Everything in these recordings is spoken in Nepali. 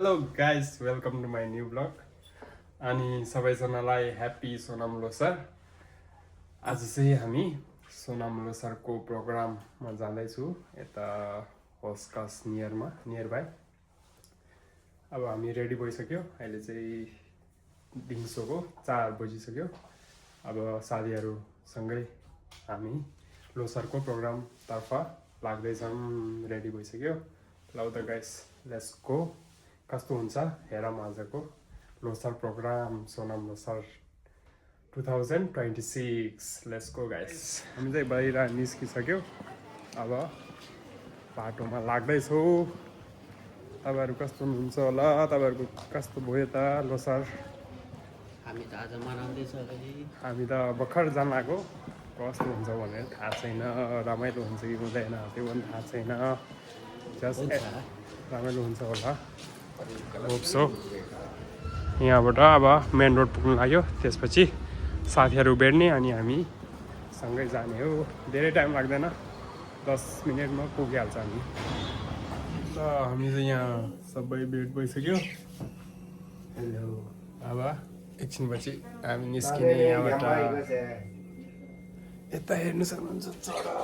Hello guys welcome to my new blog अनि सबैजनालाई ह्याप्पी सोनाम लोसार। आज चाहिँ हामी सोनाम लोसारको प्रोग्राममा जाँदैछु यता होस्कास नियर बाई। अब हामी रेडी भइसक्यो, अहिले चाहिँ दिउँसोको 4 बजिसक्यो। अब साथीहरूसँगै हामी लोसारको प्रोग्रामतर्फ लाग्दैछौँ, रेडी भइसक्यो। लौ त गाइस लेट्स गो। कस्तो हुन्छ हेरौँ आजको Losar programme Sonam Losar 2026। Let's go guys. हामी चाहिँ बाहिर निस्किसक्यो, अब बाटोमा लाग्दैछौँ। तपाईँहरू कस्तो हुनुहुन्छ होला, तपाईँहरूको कस्तो भयो त लोसार? हामी त आज मनाउँदैछ। हामी त भर्खर जान आएको, कस्तो हुन्छ भनेर थाहा छैन, रमाइलो हुन्छ कि हुँदैन त्यो पनि थाहा छैन। जस्ट रमाइलो हुन्छ होला, होप सो। यहाँबाट अब मेन रोड पुग्नु लाग्यो, त्यसपछि साथीहरू भेट्ने अनि हामी सँगै जाने हो। धेरै टाइम लाग्दैन, 10 मिनटमा पुगिहाल्छ हामी। त हामी चाहिँ यहाँ सबै भेट भइसक्यो। हेलो, अब एकछिनपछि हामी निस्किने यहाँबाट। यता हेर्नु सक्नुहुन्छ चरा।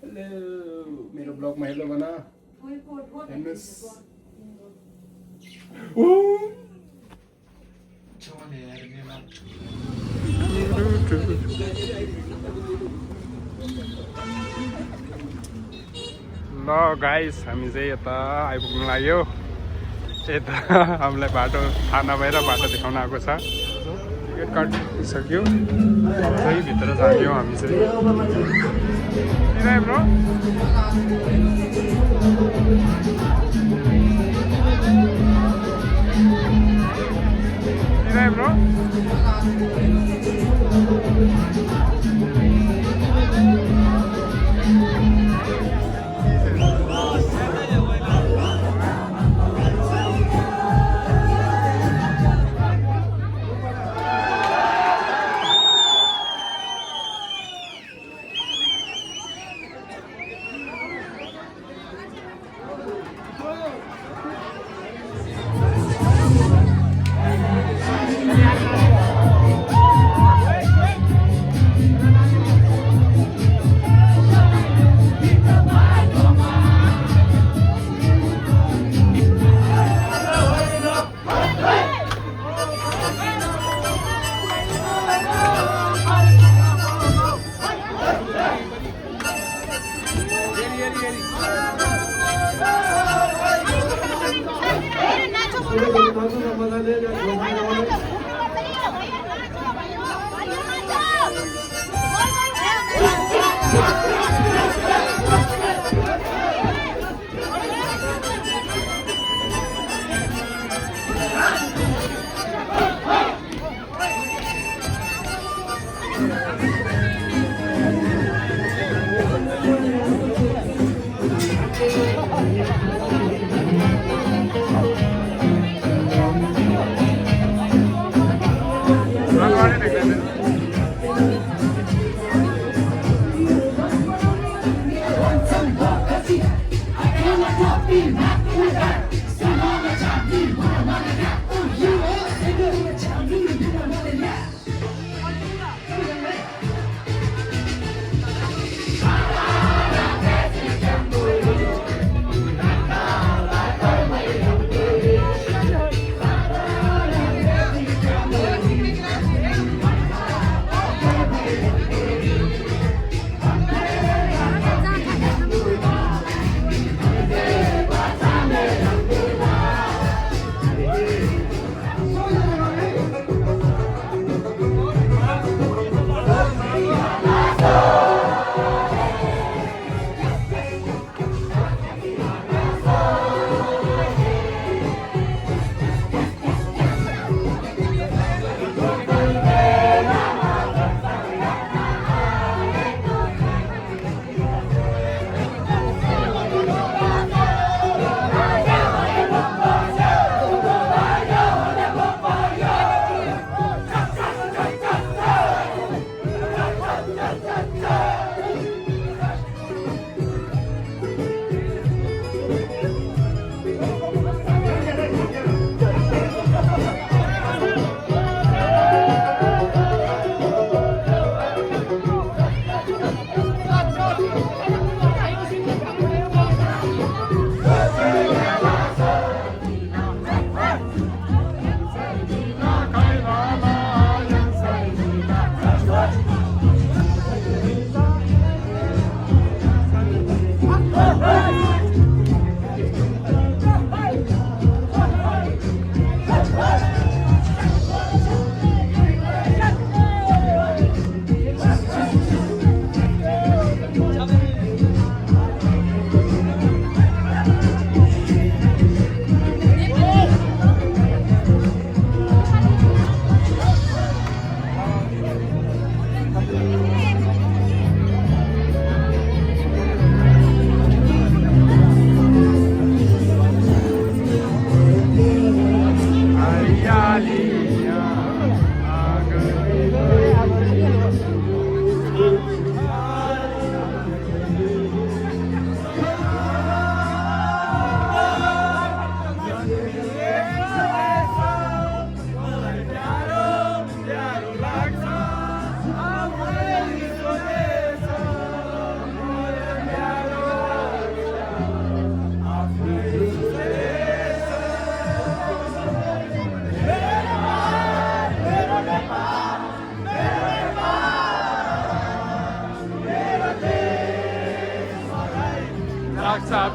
हेलो, मेरो ब्लगमा हेलो भन। हेर्नुहोस्, ल गाइस हामी चाहिँ यता आइपुग्नु लाग्यो। यता हामीलाई बाटो थाहा नभएर बाटो देखाउन आएको छ। टिकट काटिसक्यो, सही भित्र जान्यौँ हामी चाहिँ। ब्रो ब्रो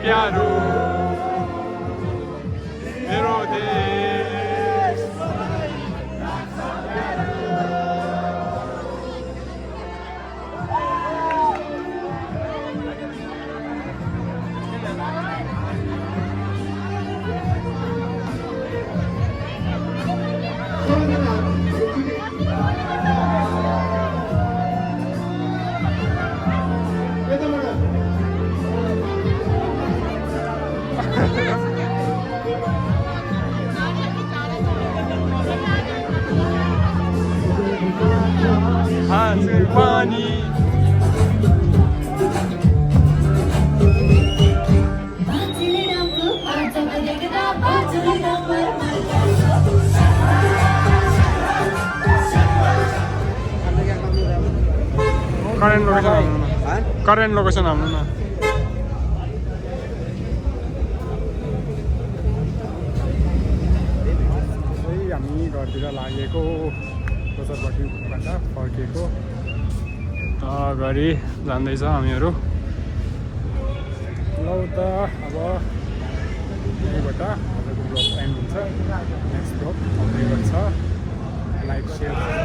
प्यारो मेरो देश हाँसु पानी करेन्ट लोकेसन हाल्नु न करेन्ट लोकेसन हाल्नु न हामी घरतिर लागेको बजारपट्टिबाट फर्केको अगाडि जाँदैछ हामीहरू ल त अब यहीँबाट आजको ब्लग एन्ड हुन्छ नेक्स्ट ब्लग आउँदै गर्छ लाइक सेयर